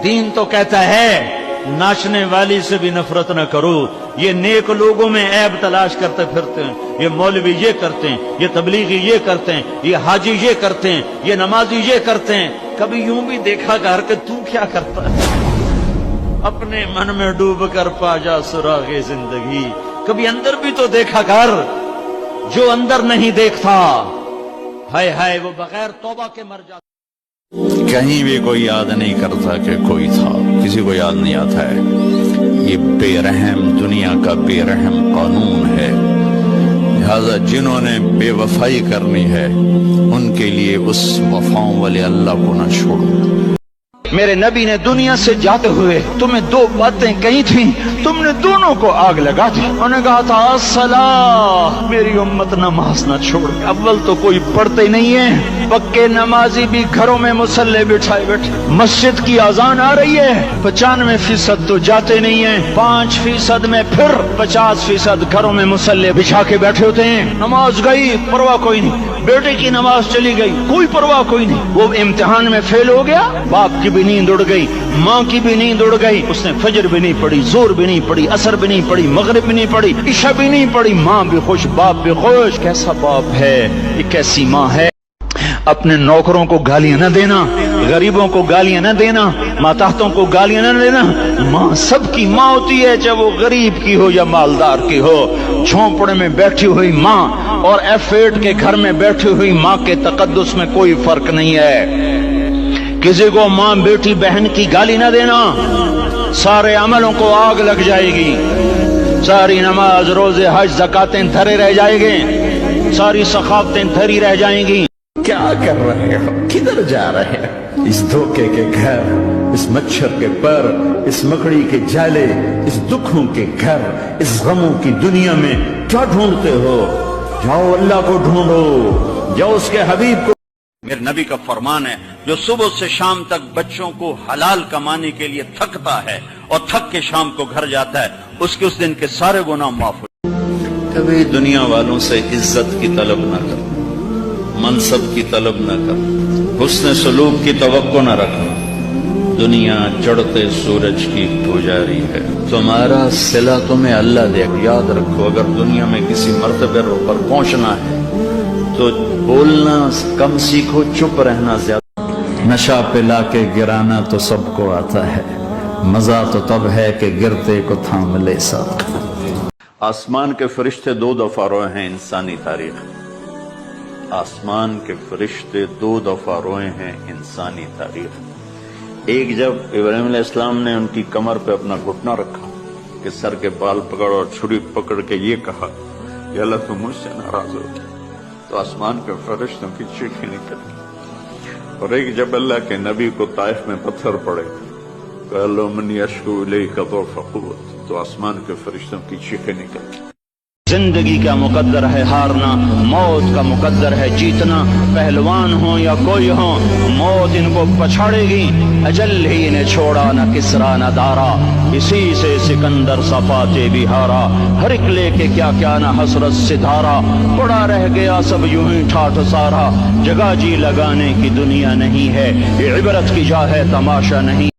دین تو کہتا ہے ناچنے والی سے بھی نفرت نہ کرو. یہ نیک لوگوں میں عیب تلاش کرتے پھرتے ہیں, یہ مولوی یہ کرتے ہیں, یہ تبلیغی یہ کرتے ہیں, یہ حاجی یہ کرتے ہیں, یہ نمازی یہ کرتے ہیں. کبھی یوں بھی دیکھا کر کہ تو کیا کرتا ہے؟ اپنے من میں ڈوب کر پا جا سراغ زندگی. کبھی اندر بھی تو دیکھا کر, جو اندر نہیں دیکھتا ہائے ہائے وہ بغیر توبہ کے مر جاتا. کہیں بھی کوئی یاد نہیں کرتا کہ کوئی تھا, کسی کو یاد نہیں آتا ہے. یہ بے رحم دنیا کا بے رحم قانون ہے. لہذا جنہوں نے بے وفائی کرنی ہے ان کے لیے اس وفاؤں والے اللہ کو نہ چھوڑو. میرے نبی نے دنیا سے جاتے ہوئے تمہیں دو باتیں کہی تھیں, تم نے دونوں کو آگ لگا دی. انہوں نے کہا تھا الصلاۃ, میری امت نماز نہ چھوڑ. اول تو کوئی پڑھتے نہیں ہے, پکے نمازی بھی گھروں میں مصلے بٹھائے بیٹھے. مسجد کی اذان آ رہی ہے, 95% تو جاتے نہیں ہیں, 5% میں پھر 50% گھروں میں مصلے بچھا کے بیٹھے ہوتے ہیں. نماز گئی پرواہ کوئی نہیں, بیٹے کی نماز چلی گئی کوئی پرواہ کوئی نہیں. وہ امتحان میں فیل ہو گیا, باپ کی بھی نیند اڑ گئی, ماں کی بھی نیند اڑ گئی, اس نے فجر بھی نہیں پڑھی, زور بھی نہیں پڑھی, عصر بھی نہیں پڑھی, مغرب بھی نہیں پڑھی, عشاء بھی نہیں پڑھی. ماں بھی خوش باپ بھی خوش. کیسا باپ ہے یہ, کیسی ماں ہے. اپنے نوکروں کو گالیاں نہ دینا, غریبوں کو گالیاں نہ دینا, ماتحتوں کو گالیاں نہ دینا. ماں سب کی ماں ہوتی ہے, چاہے وہ غریب کی ہو یا مالدار کی ہو. جھونپڑے میں بیٹھی ہوئی ماں اور F8 کے گھر میں بیٹھی ہوئی ماں کے تقدس میں کوئی فرق نہیں ہے. کسی کو ماں بیٹی بہن کی گالی نہ دینا, سارے عملوں کو آگ لگ جائے گی. ساری نماز روزے حج زکاتیں دھرے رہ جائیں گے, ساری سخاوتیں دھری رہ جائیں گی. کیا کر رہے ہو, کدھر جا رہے ہو؟ اس دھوکے کے گھر, اس مچھر کے پر, اس مکڑی کے جالے, اس دکھوں کے گھر, اس غموں کی دنیا میں کیا ڈھونڈتے ہو؟ جاؤ اللہ کو ڈھونڈو, جاؤ اس کے حبیب کو. میرے نبی کا فرمان ہے, جو صبح سے شام تک بچوں کو حلال کمانے کے لیے تھکتا ہے اور تھک کے شام کو گھر جاتا ہے, اس کے اس دن کے سارے گناہ معاف ہو. کبھی دنیا والوں سے عزت کی طلب نہ کر, منصب کی طلب نہ کر, حسن سلوک کی توقع نہ رکھنا. دنیا چڑھتے سورج کی پجاری ہے, تمہارا صلہ تمہیں اللہ دے. یاد رکھو, اگر دنیا میں کسی مرتبے پر پہنچنا ہے تو بولنا کم سیکھو, چپ رہنا زیادہ. نشہ پلا کے گرانا تو سب کو آتا ہے, مزہ تو تب ہے کہ گرتے کو تھام لے ساتھ. آسمان کے فرشتے 2 دفعہ روئے ہیں انسانی تاریخ. آسمان کے فرشتے 2 دفعہ روئے ہیں انسانی تاریخ. ایک جب ابراہیم علیہ السلام نے ان کی کمر پہ اپنا گھٹنا رکھا کہ سر کے بال پکڑ اور چھری پکڑ کے یہ کہا کہ اللہ تم مجھ سے ناراض ہو, تو آسمان کے فرشتوں کی چیخیں نکلی. اور ایک جب اللہ کے نبی کو طائف میں پتھر پڑے کہ اللہ من یشکو الیک ضعف قوت, تو آسمان کے فرشتوں کی چیخیں نکلی. زندگی کا مقدر ہے ہارنا, موت کا مقدر ہے جیتنا. پہلوان ہوں یا کوئی ہو, موت ان کو پچھاڑے گی. اجل ہی نے چھوڑا نہ کسرا نہ دارا, اسی سے سکندر صفاتے بھی ہارا. ہر ایک لے کے کیا کیا نہ حسرت ستارا, پڑا رہ گیا سب یوں ہی ٹھاٹھ سارا. جگہ جی لگانے کی دنیا نہیں ہے, یہ عبرت کی جا ہے تماشا نہیں.